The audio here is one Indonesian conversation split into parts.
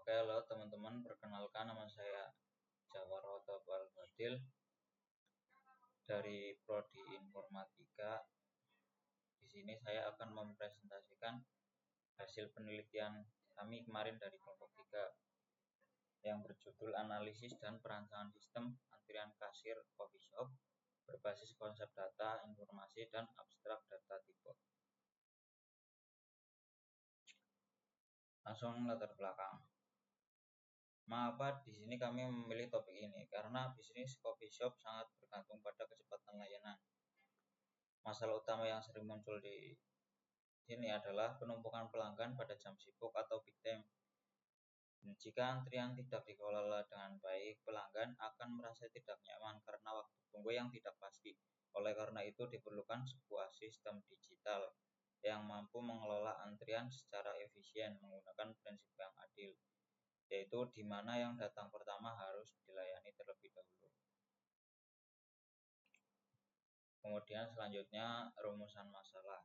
Oke, halo teman-teman, perkenalkan nama saya Jawaroto Balfadil dari Prodi Informatika. Di sini saya akan mempresentasikan hasil penelitian kami kemarin dari kelompok 3 yang berjudul Analisis dan Perancangan Sistem Antrian Kasir Coffee Shop berbasis konsep data, informasi, dan abstrak data tipe. Langsung latar belakang. Mengapa di sini kami memilih topik ini? Karena bisnis coffee shop sangat bergantung pada kecepatan layanan. Masalah utama yang sering muncul di sini adalah penumpukan pelanggan pada jam sibuk atau peak time. Jika antrian tidak dikelola dengan baik, pelanggan akan merasa tidak nyaman karena waktu tunggu yang tidak pasti. Oleh karena itu diperlukan sebuah sistem digital yang mampu mengelola antrian secara efisien menggunakan prinsip yang adil, yaitu di mana yang datang pertama harus dilayani terlebih dahulu. Kemudian selanjutnya rumusan masalah.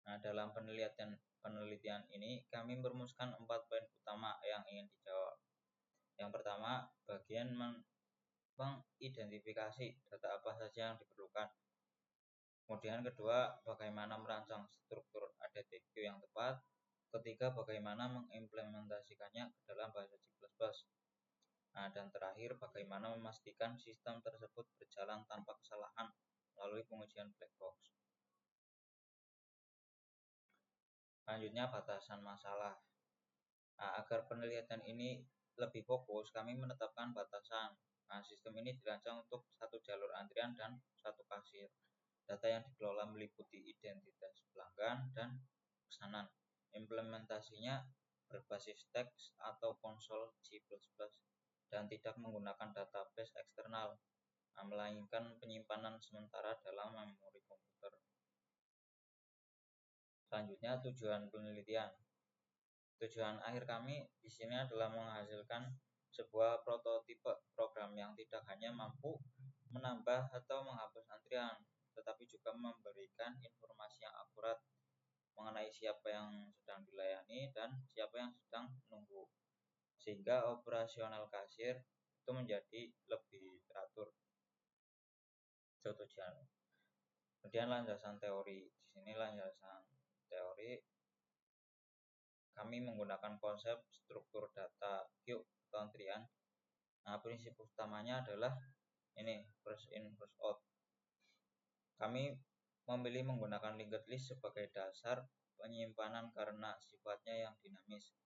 Nah, dalam penelitian ini kami merumuskan 4 poin utama yang ingin dijawab. Yang pertama, bagian mengidentifikasi data apa saja yang diperlukan. Kemudian kedua, bagaimana merancang struktur ADTQ yang tepat. Ketiga, bagaimana mengimplementasikannya ke dalam bahasa C++. Nah, dan terakhir, bagaimana memastikan sistem tersebut berjalan tanpa kesalahan melalui pengujian black box. Selanjutnya, batasan masalah. Nah, agar penelitian ini lebih fokus, kami menetapkan batasan. Nah, sistem ini dirancang untuk satu jalur antrian dan satu kasir. Data yang dikelola meliputi identitas pelanggan dan pesanan. Implementasinya berbasis teks atau konsol C++ dan tidak menggunakan database eksternal, melainkan penyimpanan sementara dalam memori komputer. Selanjutnya, tujuan penelitian. Tujuan akhir kami di sini adalah menghasilkan sebuah prototipe program yang tidak hanya mampu menambah atau menghapus antrian, tetapi juga memberikan informasi yang akurat mengenai siapa yang sedang dilayani dan siapa yang sedang menunggu, sehingga operasional kasir itu menjadi lebih teratur. Itu tujuan. Kemudian landasan teori. Di sini landasan teori kami menggunakan konsep struktur data queue atau antrian. Nah, prinsip utamanya adalah ini, first in first out. Kami memilih menggunakan linked list sebagai dasar penyimpanan karena sifatnya yang dinamis.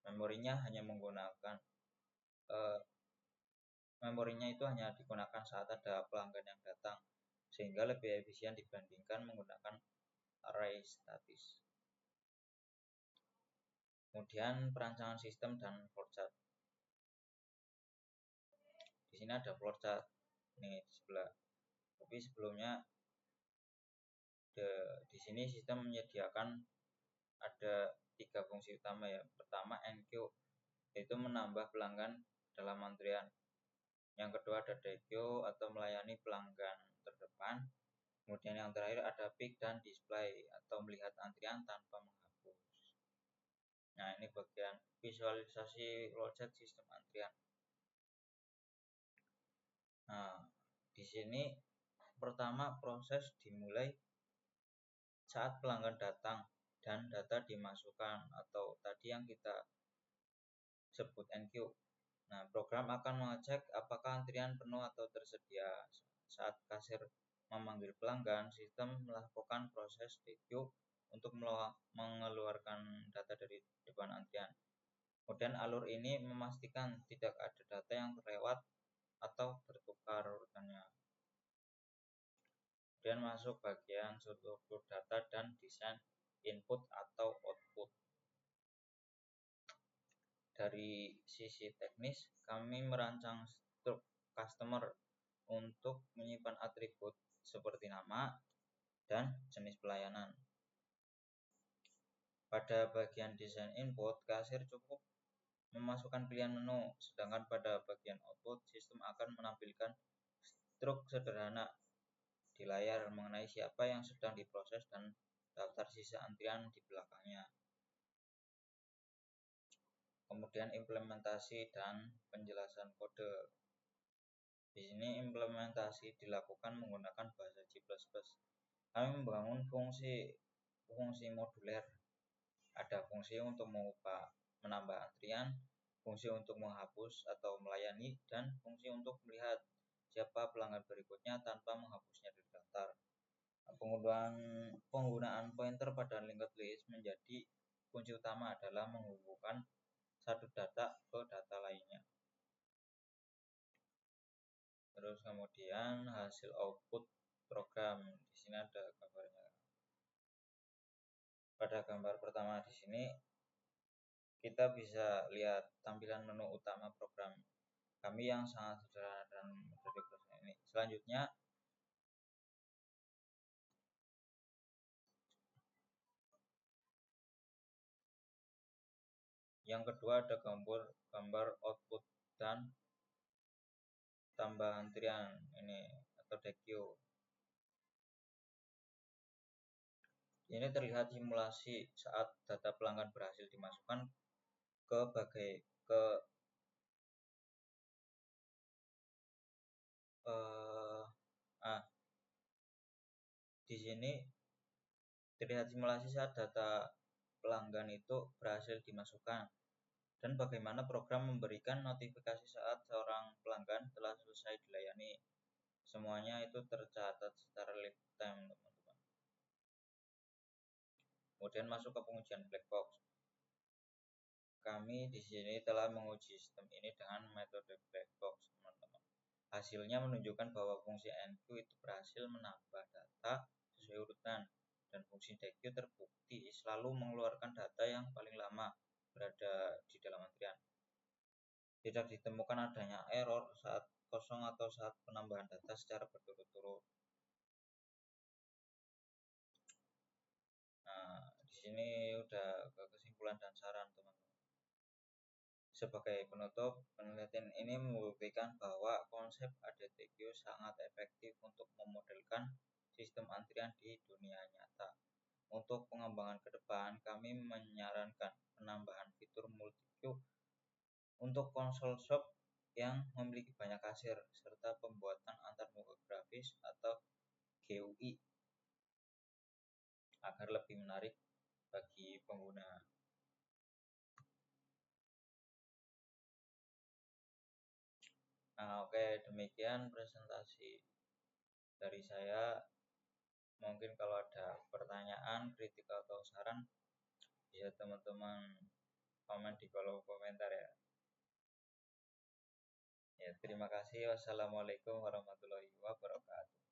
Memorinya itu hanya digunakan saat ada pelanggan yang datang, sehingga lebih efisien dibandingkan menggunakan array statis. Kemudian perancangan sistem dan flowchart. Di sini ada flowchart nih di sebelah. Tapi sebelumnya di sini sistem menyediakan ada 3 fungsi utama ya. Pertama, NQ, yaitu menambah pelanggan dalam antrian. Yang kedua ada DQ atau melayani pelanggan terdepan. Kemudian yang terakhir ada peak dan display atau melihat antrian tanpa menghapus. Nah, ini bagian visualisasi flowchart sistem antrian. Nah, di sini pertama proses dimulai saat pelanggan datang dan data dimasukkan atau tadi yang kita sebut NQ. Nah, program akan mengecek apakah antrian penuh atau tersedia. Saat kasir memanggil pelanggan, sistem melakukan proses DQ untuk mengeluarkan data dari depan antrian. Kemudian alur ini memastikan tidak ada data yang terlewat atau bertukar urutannya. Kemudian masuk bagian struktur data dan desain input atau output. Dari sisi teknis, kami merancang struktur customer untuk menyimpan atribut seperti nama dan jenis pelayanan. Pada bagian desain input, kasir cukup memasukkan pilihan menu, sedangkan pada bagian output, sistem akan menampilkan struk sederhana di layar mengenai siapa yang sedang diproses dan daftar sisa antrian di belakangnya. Kemudian implementasi dan penjelasan kode. Di sini implementasi dilakukan menggunakan bahasa C++. Kami membangun fungsi moduler. Ada fungsi untuk mengubah, menambah antrian, fungsi untuk menghapus atau melayani, dan fungsi untuk melihat siapa pelanggan berikutnya tanpa menghapusnya dari daftar. Penggunaan pointer pada linked list menjadi kunci utama adalah menghubungkan satu data ke data lainnya. Terus kemudian hasil output program. Di sini ada gambarnya. Pada gambar pertama di sini kita bisa lihat tampilan menu utama program kami yang sangat sederhana dan mudah digunakan ini. Selanjutnya yang kedua ada gambar output dan tambah antrian ini atau DQ. Ini terlihat simulasi saat data pelanggan berhasil dimasukkan ke di sini terlihat simulasi saat data pelanggan itu berhasil dimasukkan dan bagaimana program memberikan notifikasi saat seorang pelanggan telah selesai dilayani. Semuanya itu tercatat secara real time, teman-teman. Kemudian masuk ke pengujian black box. Kami di sini telah menguji sistem ini dengan metode black box, teman-teman. Hasilnya menunjukkan bahwa fungsi enq itu berhasil menambah data sesuai urutan dan fungsi deq terbukti selalu mengeluarkan data yang paling lama berada di dalam antrian. Tidak ditemukan adanya error saat kosong atau saat penambahan data secara berturut-turut. Nah, di sini udah ke kesimpulan dan saran, teman-teman. Sebagai penutup, penelitian ini membuktikan bahwa konsep ADTQ sangat efektif untuk memodelkan sistem antrian di dunia nyata. Untuk pengembangan ke depan, kami menyarankan penambahan fitur multi-queue untuk konsol shop yang memiliki banyak kasir, serta pembuatan antarmuka grafis atau GUI agar lebih menarik bagi pengguna. Nah, oke, demikian presentasi dari saya. Mungkin kalau ada pertanyaan, kritik atau saran, bisa teman-teman komen di kolom komentar ya. Ya, terima kasih. Wassalamualaikum warahmatullahi wabarakatuh.